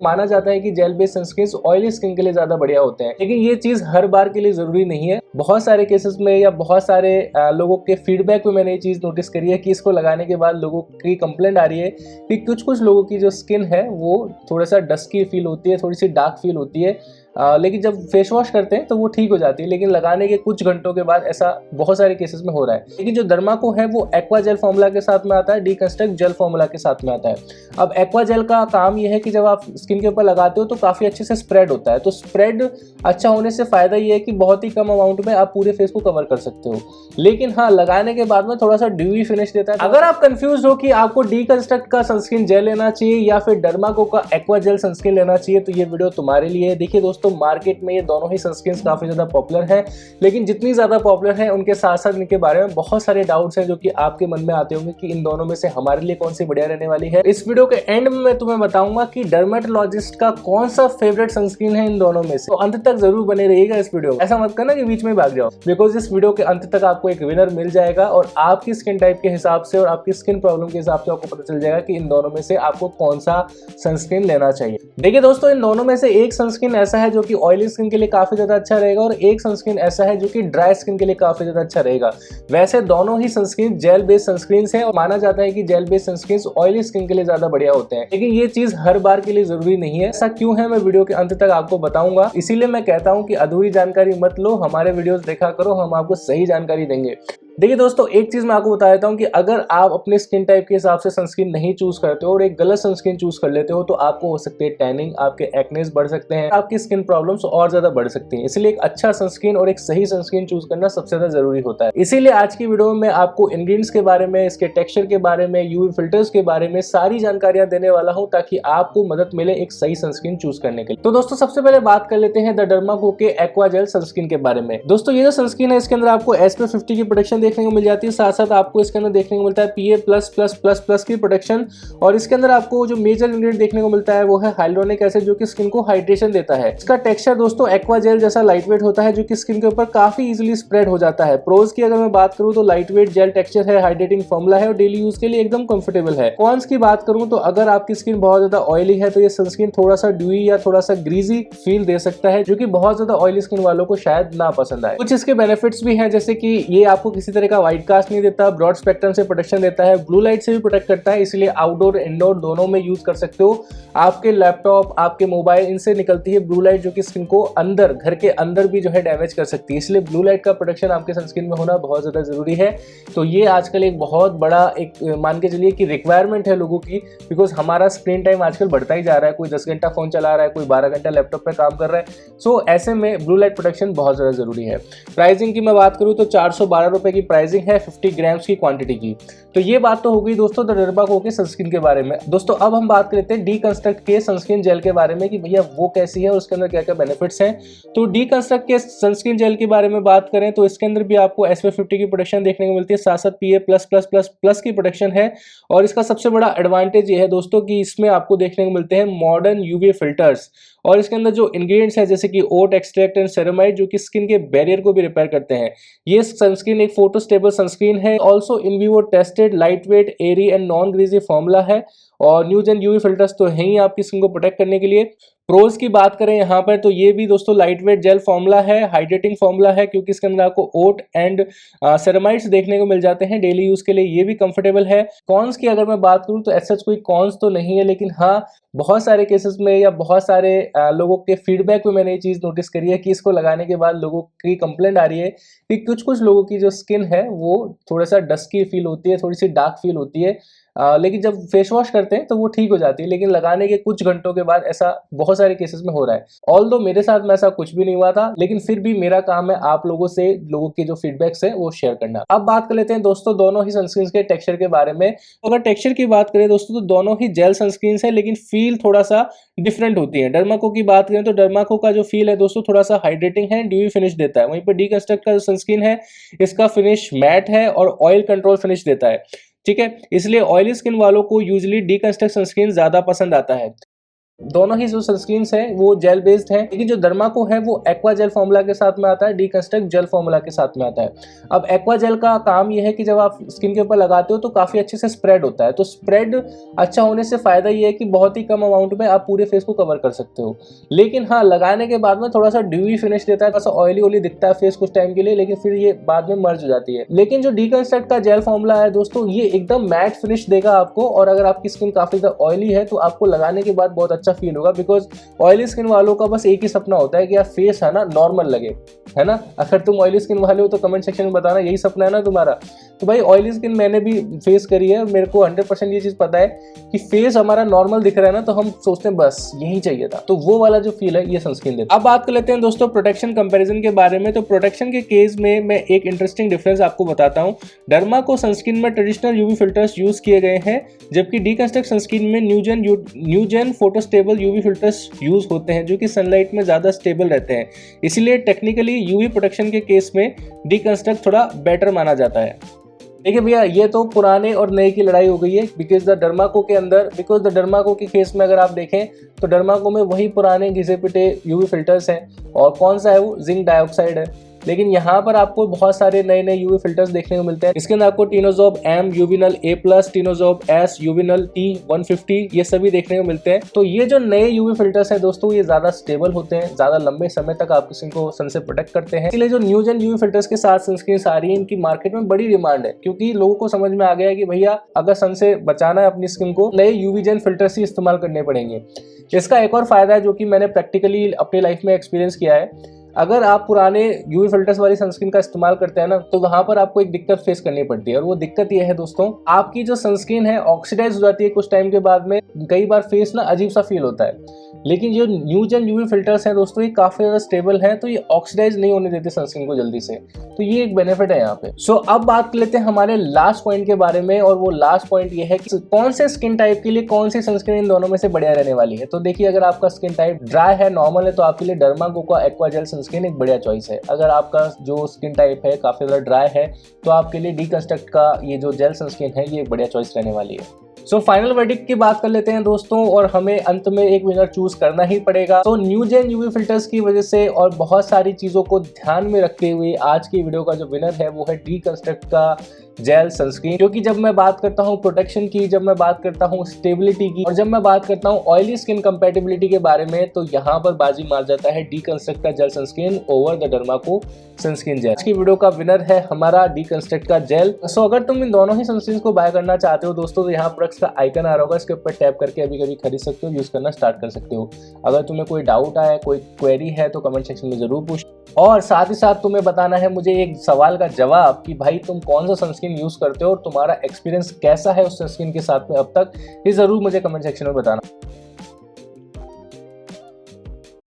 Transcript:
माना जाता है कि gel based sunscreen oily skin के लिए ज्यादा बढ़िया होते हैं, लेकिन ये चीज हर बार के लिए जरूरी नहीं है। बहुत सारे केसेस में या बहुत सारे लोगों के फीडबैक में मैंने ये चीज नोटिस करी है कि इसको लगाने के बाद लोगों की कंप्लेंट आ रही है कि कुछ कुछ लोगों की जो स्किन है वो थोड़ा सा डस्की फील होती है, थोड़ी सी डार्क फील होती है। लेकिन जब फेस वॉश करते हैं तो वो ठीक हो जाती है, लेकिन लगाने के कुछ घंटों के बाद ऐसा बहुत सारे केसेस में हो रहा है। लेकिन जो डर्माको है वो एक्वा जेल फॉर्मूला के साथ में आता है, डीकंस्ट्रक्ट जेल फॉर्मूला के साथ में आता है। अब एक्वा जेल का काम ये है कि जब आप स्किन के ऊपर लगाते हो तो काफी अच्छे से स्प्रेड होता है। तो स्प्रेड अच्छा होने से फायदा ये है कि बहुत ही कम अमाउंट में आप पूरे फेस को कवर कर सकते हो, लेकिन हाँ लगाने के बाद में थोड़ा सा ड्यूई फिनिश देता है। अगर आप कंफ्यूज हो कि आपको डीकंस्ट्रक्ट का सनस्क्रीन जेल लेना चाहिए या फिर डर्माको का एक्वा जेल सनस्क्रीन लेना चाहिए तो ये वीडियो तुम्हारे लिए है। देखिए दोस्तों, मार्केट में ये दोनों ही सनस्क्रीन काफी ज्यादा पॉपुलर है, लेकिन जितनी ज्यादा पॉपुलर है उनके साथ साथ इनके बारे में बहुत सारे डाउट्स हैं जो कि आपके मन में आते होंगे कि इन दोनों में से हमारे लिए कौन सी बढ़िया रहने वाली है। इस वीडियो के एंड में मैं तुम्हें बताऊंगा कि डर्मेटोलॉजिस्ट का कौन सा फेवरेट सनस्क्रीन है इन दोनों में से। तो अंत तक जरूर बने रहिएगा इस वीडियो में, ऐसा मत करना कि बीच में भाग जाओ, बिकॉज इस वीडियो के अंत तक आपको एक विनर मिल जाएगा और आपकी स्किन टाइप के हिसाब से और आपकी स्किन प्रॉब्लम के हिसाब से आपको पता चल जाएगा कि इन दोनों में से आपको कौन सा सनस्क्रीन लेना चाहिए। देखिए दोस्तों, इन दोनों में से एक सनस्क्रीन ऐसा है जो कि ऑयली स्किन के लिए काफी ज्यादा अच्छा रहेगा और एक सनस्क्रीन ऐसा है जो कि ड्राई स्किन के लिए काफी ज्यादा अच्छा रहेगा। वैसे दोनों ही सनस्क्रीन जेल बेस्ड सनस्क्रीन है और माना जाता है कि gel based sunscreen oily skin के लिए ज्यादा बढ़िया होते हैं, लेकिन ये चीज हर बार के लिए जरूरी नहीं है। ऐसा क्यों है मैं वीडियो के अंत तक आपको बताऊंगा, इसीलिए मैं कहता हूं कि अधूरी जानकारी मत लो, हमारे वीडियोस देखा करो, हम आपको सही जानकारी देंगे। देखिए दोस्तों, एक चीज मैं आपको बता देता हूं कि अगर आप अपने स्किन टाइप के हिसाब से सनस्क्रीन नहीं चूज करते हो और एक गलत सनस्क्रीन चूज कर लेते हो तो आपको हो सकती है टैनिंग, आपके एक्नेस बढ़ सकते हैं, आपकी स्किन प्रॉब्लम्स और ज्यादा बढ़ सकती हैं। इसलिए एक अच्छा सनस्क्रीन और एक सही सनस्क्रीन चूज करना सबसे ज्यादा जरूरी होता है। इसीलिए आज की वीडियो में मैं आपको इंग्रेडिएंट्स के बारे में, इसके टेक्सचर के बारे में, यूवी फिल्टर्स के बारे में सारी जानकारियां देने वाला हूं ताकि आपको मदद मिले एक सही सनस्क्रीन चूज करने के लिए। तो दोस्तों, सबसे पहले बात कर लेते हैं द डर्माको के एक्वा जेल सनस्क्रीन के बारे में। दोस्तों, ये जो सनस्क्रीन है इसके अंदर आपको SPF 50 की प्रोटेक्शन देखने को मिल जाती है, साथ साथ आपको इसके अंदर देखने को मिलता है PA++++ की प्रोटेक्शन, और इसके अंदर आपको जो मेजर इंग्रेडिएंट देखने को मिलता है वो है हाइलुरोनिक एसिड जो कि स्किन को हाइड्रेशन देता है। इसका टेक्सचर दोस्तों एक्वा जेल जैसा लाइटवेट होता है जो कि स्किन के ऊपर काफी इजीली स्प्रेड हो जाता है। प्रोज की अगर मैं बात करूं तो लाइटवेट जेल टेक्सचर है, हाइड्रेटिंग फॉर्मूला है और डेली यूज के लिए एकदम कंफर्टेबल है। कॉन्स की बात करूं तो अगर आपकी स्किन बहुत ज्यादा ऑयली है तो ये सनस्क्रीन थोड़ा सा ड्यूई या थोड़ा सा ग्रीजी फील दे सकता है जो कि बहुत ज्यादा ऑयली स्किन वालों को शायद ना पसंद आए। कुछ इसके बेनिफिट्स भी हैं, जैसे कि ये आपको किसी तरह का व्हाइट कास्ट नहीं देता, ब्रॉड स्पेक्ट्रम से प्रोटेक्शन देता है, ब्लू लाइट से भी प्रोटेक्ट करता है, इसलिए आउटडोर इंडोर दोनों में यूज कर सकते हो। आपके लैपटॉप, आपके मोबाइल, इनसे निकलती है ब्लू लाइट जो कि स्किन को अंदर, घर के अंदर भी जो है डैमेज कर सकती है, इसलिए ब्लू लाइट का प्रोटेक्शन आपके सनस्क्रीन में होना बहुत ज्यादा जरूरी है। तो ये आजकल एक बहुत बड़ा एक मान के चलिए कि रिक्वायरमेंट है लोगों की, बिकॉज हमारा स्क्रीन टाइम आजकल बढ़ता ही जा रहा है। कोई 10 घंटा फोन चला रहा है, कोई 12 घंटा लैपटॉप पर काम कर रहा है। सो ऐसे में ब्लू लाइट प्रोटेक्शन बहुत ज्यादा जरूरी है। प्राइसिंग की मैं बात करूं तो 412 रुपए की प्राइसिंग है 50 ग्राम्स की क्वांटिटी की। तो ये बात तो हो गई दोस्तों द डर्माको के सनस्क्रीन के बारे में। दोस्तों, अब हम बात करते हैं डीकंस्ट्रक्ट के सनस्क्रीन जेल के बारे में कि भैया वो कैसी है और उसके अंदर क्या क्या बेनिफिट्स हैं। तो डीकंस्ट्रक्ट के सनस्क्रीन जेल के बारे में बात करें तो इसके अंदर भी आपको SPF 50 की प्रोटेक्शन देखने को मिलती है, साथ साथ PA++++ की प्रोटेक्शन है। और इसका सबसे बड़ा एडवांटेज ये है दोस्तों कि इसमें आपको देखने को मिलते हैं मॉडर्न UV फिल्टर्स, और इसके अंदर जो इंग्रेडिएंट्स हैं जैसे कि ओट एक्सट्रैक्ट एंड सेरेमाइड जो कि स्किन के बैरियर को भी रिपेयर करते हैं। ये सनस्क्रीन एक फोटो स्टेबल सनस्क्रीन है, also in vivo tested, lightweight, airy and non greasy formula है, और न्यू जेन यूवी फिल्टर्स तो है ही आपकी स्किन को प्रोटेक्ट करने के लिए। प्रोज की बात करें यहाँ पर तो ये भी दोस्तों लाइटवेट जेल फॉर्मूला है, हाइड्रेटिंग फॉर्मूला है क्योंकि इसके अंदर आपको ओट एंड सेरेमाइड्स देखने को मिल जाते हैं डेली यूज के लिए, ये भी कंफर्टेबल है। कॉन्स की अगर मैं बात करूँ तो ऐसा कोई कॉन्स तो नहीं है, लेकिन हाँ बहुत सारे केसेस में या बहुत सारे लोगों के फीडबैक में मैंने ये चीज नोटिस करी है कि इसको लगाने के बाद लोगों की कंप्लेंट आ रही है कि कुछ कुछ लोगों की जो स्किन है वो थोड़ा सा डस्की फील होती है, थोड़ी सी डार्क फील होती है। लेकिन जब फेस वॉश करते हैं तो वो ठीक हो जाती है, लेकिन लगाने के कुछ घंटों के बाद ऐसा बहुत सारे केसेस में हो रहा है। ऑल्दो मेरे साथ में ऐसा कुछ भी नहीं हुआ था, लेकिन फिर भी मेरा काम है आप लोगों से लोगों के जो फीडबैक्स है वो शेयर करना। अब बात कर लेते हैं दोस्तों दोनों ही सनस्क्रीन के टेक्सचर के बारे में। अगर टेक्सचर की बात करें दोस्तों तो दोनों ही जेल सनस्क्रीन है, लेकिन फील थोड़ा सा डिफरेंट होती है। डर्माको की बात करें तो डर्माको का जो फील है दोस्तों थोड़ा सा हाइड्रेटिंग है, ड्यूई फिनिश देता है। वहीं पर डीकंस्ट्रक्ट का जो सनस्क्रीन है इसका फिनिश मैट है और ऑयल कंट्रोल फिनिश देता है, ठीक है। इसलिए ऑयली स्किन वालों को यूजुअली डीकंस्ट्रक्ट सनस्क्रीन ज्यादा पसंद आता है। दोनों ही जो सनस्क्रीन है वो जेल बेस्ड है, लेकिन जो डर्माको है वो एक्वा जेल फॉर्मूला के साथ में आता है, डीकंस्ट्रक्ट जेल फॉर्मूला के साथ में आता है। अब एक्वा जेल का काम ये है कि जब आप स्किन के ऊपर लगाते हो तो काफी अच्छे से स्प्रेड होता है। तो स्प्रेड अच्छा होने से फायदा ये है कि बहुत ही कम अमाउंट में आप पूरे फेस को कवर कर सकते हो। लेकिन हाँ, लगाने के बाद में थोड़ा सा ड्यूई फिनिश देता है, थोड़ा सा ऑयली ऑयली दिखता है फेस कुछ टाइम के लिए, लेकिन फिर ये बाद में मर्ज हो जाती है। लेकिन जो डीकंस्ट्रक्ट का जेल फॉर्मूला है दोस्तों, ये एकदम मैट फिनिश देगा आपको, और अगर आपकी स्किन काफी ज्यादा ऑयली है तो आपको लगाने के बाद बहुत अच्छा फील होगा। बिकॉज ऑयली स्किन वालों का बस एक ही सपना होता है कि यार फेस है ना नॉर्मल लगे, है ना। अगर तुम ऑयली स्किन वाले हो तो कमेंट सेक्शन में बताना, यही सपना है ना तुम्हारा। तो भाई ऑयली स्किन मैंने भी फेस करी है, मेरे को 100% ये चीज पता है कि फेस हमारा नॉर्मल दिख रहा है ना, तो हम सोचते हैं बस यही चाहिए था। तो वो वाला जो फील है ये सनस्क्रीन देता है। अब बात कर लेते हैं दोस्तों प्रोटेक्शन कंपैरिजन के बारे में। तो प्रोटेक्शन के केस में मैं एक इंटरेस्टिंग डिफरेंस आपको बताता हूँ। डर्माको सनस्क्रीन में ट्रेडिशनल यूवी फिल्टर्स यूज किए गए हैं, जबकि डीकंस्ट्रक्ट सनस्क्रीन में न्यूजेन फोटोस्टेबल यूवी फिल्टर्स यूज होते हैं, जो कि सनलाइट में ज्यादा स्टेबल रहते हैं। इसलिए टेक्निकली यूवी प्रोटेक्शन के केस में डीकंस्ट्रक्ट थोड़ा बेटर माना जाता है। देखिए भैया, ये तो पुराने और नए की लड़ाई हो गई है। बिकॉज द डर्माको के केस में अगर आप देखें तो डर्माको में वही पुराने घिसे पिटे यूवी फिल्टर्स हैं, और कौन सा है वो जिंक डाइऑक्साइड है। लेकिन यहाँ पर आपको बहुत सारे नए नए यूवी फिल्टर्स देखने को मिलते हैं। इसके अंदर आपको टीनोजॉब M यूविनल A+, टीनोजॉब S यूविनल T150 ये सभी देखने को मिलते हैं। तो ये जो नए यूवी फिल्टर्स हैं दोस्तों, ये ज्यादा स्टेबल होते हैं, ज्यादा लंबे समय तक आपकी स्किन को सन से प्रोटेक्ट करते हैं। इसलिए जो न्यूजेन यूवी फिल्टर्स के साथ सनस्क्रीन आ रही है, इनकी मार्केट में बड़ी डिमांड है, क्योंकि लोगों को समझ में आ गया है कि भैया अगर सन से बचाना है अपनी स्किन को, नए यूवीजेन फिल्टर्स ही इस्तेमाल करने पड़ेंगे। इसका एक और फायदा है जो कि मैंने प्रैक्टिकली अपनी लाइफ में एक्सपीरियंस किया है। अगर आप पुराने यूवी फिल्टर्स वाली सनस्क्रीन का इस्तेमाल करते हैं ना, तो वहां पर आपको एक दिक्कत फेस करनी पड़ती है, और वो दिक्कत ये है दोस्तों, आपकी जो सनस्क्रीन है ऑक्सीडाइज हो जाती है कुछ टाइम के बाद में। कई बार फेस ना अजीब सा फील होता है। लेकिन जो न्यूजेन यूवी फिल्टर्स हैं दोस्तों, ये काफी ज्यादा स्टेबल हैं, तो ये ऑक्सीडाइज नहीं होने देते सनस्क्रीन को जल्दी से। तो ये एक बेनिफिट है यहाँ पे। सो अब बात कर लेते हैं हमारे लास्ट पॉइंट के बारे में, और वो लास्ट पॉइंट ये है कि कौन से स्किन टाइप के लिए कौन सी सनस्क्रीन इन दोनों में से बढ़िया रहने वाली है। तो देखिए, अगर आपका स्किन टाइप ड्राई है, नॉर्मल है, तो आपके लिए डर्माको का एक्वा जेल सनस्क्रीन एक बढ़िया चॉइस है। अगर आपका जो स्किन टाइप है काफी ज्यादा ड्राई है, तो आपके लिए डीकंस्ट्रक्ट का ये जो जेल सनस्क्रीन है ये एक बढ़िया चॉइस रहने वाली है। सो फाइनल वर्डिक्ट की बात कर लेते हैं दोस्तों, और हमें अंत में एक विनर चूज करना ही पड़ेगा। तो न्यूजेन यूवी फिल्टर्स की वजह से और बहुत सारी चीजों को ध्यान में रखते हुए आज की वीडियो का जो विनर है वो है डीकंस्ट्रक्ट का जेल सनस्क्रीन। क्योंकि जब मैं बात करता हूँ प्रोटेक्शन की, जब मैं बात करता हूँ स्टेबिलिटी की, और जब मैं बात करता हूँ ऑयली स्किन कंपैटिबिलिटी के बारे में, तो यहाँ पर बाजी मार जाता है डीकंस्ट्रक्ट का gel sunscreen over the Dermaco sunscreen gel. आज की वीडियो का विनर है हमारा डीकंस्ट्रक्ट का जेल। सो अगर तुम इन दोनों ही सनस्क्रीन को बाय करना चाहते हो दोस्तों, तो यहाँ प्रोडक्ट्स का आइकन आ रहा होगा, इसके ऊपर टैप करके अभी कभी खरीद सकते हो, यूज करना स्टार्ट कर सकते हो। अगर तुम्हें कोई डाउट आया, कोई क्वेरी है, तो कमेंट सेक्शन में जरूर पूछ। और साथ ही साथ तुम्हें बताना है मुझे एक सवाल का जवाब कि भाई तुम कौन सा सनस्क्रीन यूज करते हो और तुम्हारा एक्सपीरियंस कैसा है उस सनस्क्रीन के साथ में अब तक, ये जरूर मुझे कमेंट सेक्शन में बताना।